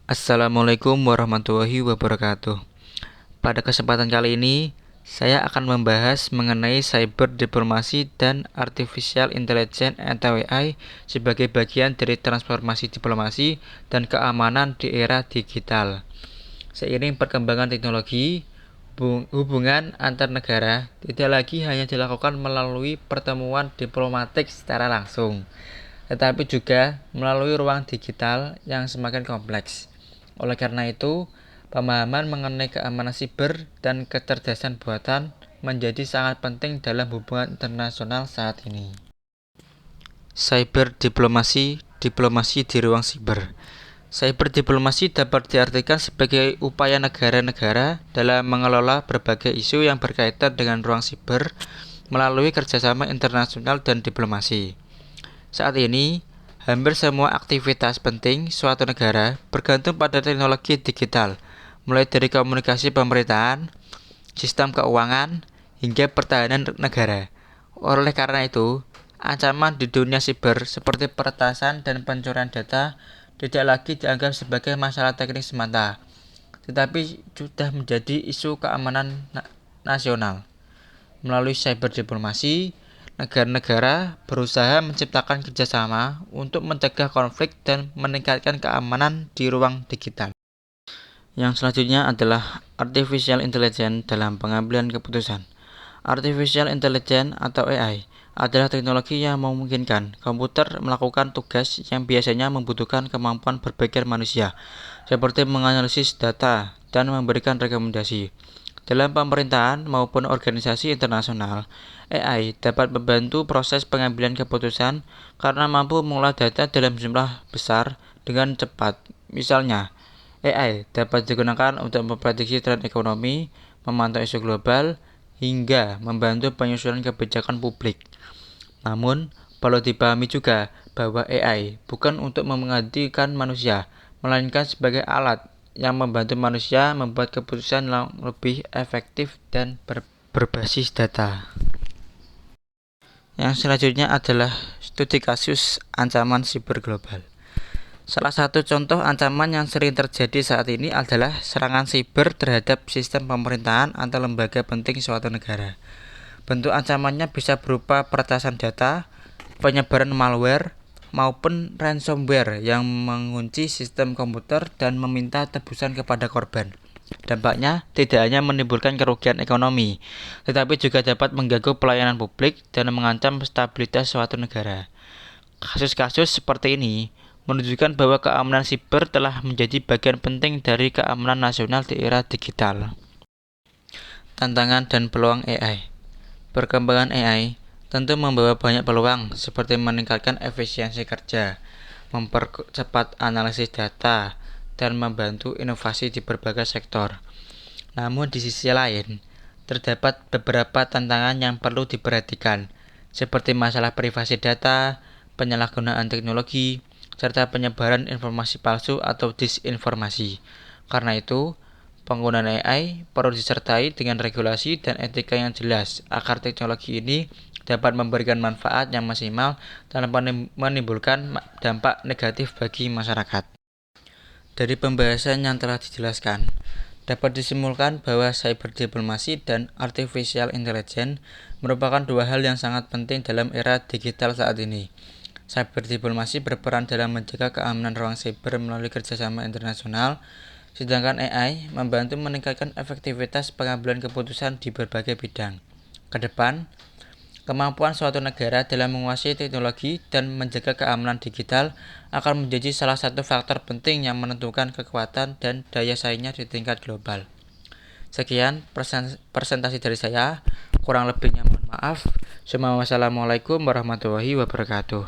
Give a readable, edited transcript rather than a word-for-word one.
Assalamualaikum warahmatullahi wabarakatuh. Pada kesempatan kali ini, saya akan membahas mengenai cyber diplomasi dan artificial intelligence atau AI sebagai bagian dari transformasi diplomasi dan keamanan di era digital. Seiring perkembangan teknologi, hubungan antar negara tidak lagi hanya dilakukan melalui pertemuan diplomatik secara langsung, tetapi juga melalui ruang digital yang semakin kompleks. Oleh karena itu, pemahaman mengenai keamanan siber dan kecerdasan buatan menjadi sangat penting dalam hubungan internasional saat ini. Cyber diplomasi, diplomasi di ruang siber. Cyber diplomasi dapat diartikan sebagai upaya negara-negara dalam mengelola berbagai isu yang berkaitan dengan ruang siber melalui kerjasama internasional dan diplomasi. Saat ini, hampir semua aktivitas penting suatu negara bergantung pada teknologi digital, mulai dari komunikasi pemerintahan, sistem keuangan, hingga pertahanan negara. Oleh karena itu, ancaman di dunia siber seperti peretasan dan pencurian data tidak lagi dianggap sebagai masalah teknis semata, tetapi sudah menjadi isu keamanan nasional. Melalui cyber diplomasi, negara-negara berusaha menciptakan kerjasama untuk mencegah konflik dan meningkatkan keamanan di ruang digital. Yang selanjutnya adalah artificial intelligence dalam pengambilan keputusan. Artificial intelligence atau AI adalah teknologi yang memungkinkan komputer melakukan tugas yang biasanya membutuhkan kemampuan berpikir manusia, seperti menganalisis data dan memberikan rekomendasi. Dalam pemerintahan maupun organisasi internasional, AI dapat membantu proses pengambilan keputusan karena mampu mengolah data dalam jumlah besar dengan cepat. Misalnya, AI dapat digunakan untuk memprediksi tren ekonomi, memantau isu global, hingga membantu penyusunan kebijakan publik. Namun, perlu dipahami juga bahwa AI bukan untuk menggantikan manusia, melainkan sebagai alat yang membantu manusia membuat keputusan yang lebih efektif dan berbasis data. Yang selanjutnya adalah studi kasus ancaman siber global. Salah satu contoh ancaman yang sering terjadi saat ini adalah serangan siber terhadap sistem pemerintahan atau lembaga penting suatu negara. Bentuk ancamannya bisa berupa peretasan data, penyebaran malware, maupun ransomware yang mengunci sistem komputer dan meminta tebusan kepada korban. Dampaknya tidak hanya menimbulkan kerugian ekonomi, tetapi juga dapat mengganggu pelayanan publik dan mengancam stabilitas suatu negara. Kasus-kasus seperti ini menunjukkan bahwa keamanan siber telah menjadi bagian penting dari keamanan nasional di era digital. Tantangan dan peluang AI. Perkembangan AI tentu membawa banyak peluang seperti meningkatkan efisiensi kerja, mempercepat analisis data, dan membantu inovasi di berbagai sektor. Namun di sisi lain, terdapat beberapa tantangan yang perlu diperhatikan, seperti masalah privasi data, penyalahgunaan teknologi, serta penyebaran informasi palsu atau disinformasi. Karena itu, penggunaan AI perlu disertai dengan regulasi dan etika yang jelas agar teknologi ini dapat memberikan manfaat yang maksimal tanpa menimbulkan dampak negatif bagi masyarakat. Dari pembahasan yang telah dijelaskan, dapat disimpulkan bahwa cyber diplomasi dan artificial intelligence merupakan dua hal yang sangat penting dalam era digital saat ini. Cyber diplomasi berperan dalam menjaga keamanan ruang siber melalui kerjasama internasional, sedangkan AI membantu meningkatkan efektivitas pengambilan keputusan di berbagai bidang. Kedepan, kemampuan suatu negara dalam menguasai teknologi dan menjaga keamanan digital akan menjadi salah satu faktor penting yang menentukan kekuatan dan daya saingnya di tingkat global. Sekian presentasi dari saya, kurang lebihnya mohon maaf. Wassalamualaikum warahmatullahi wabarakatuh.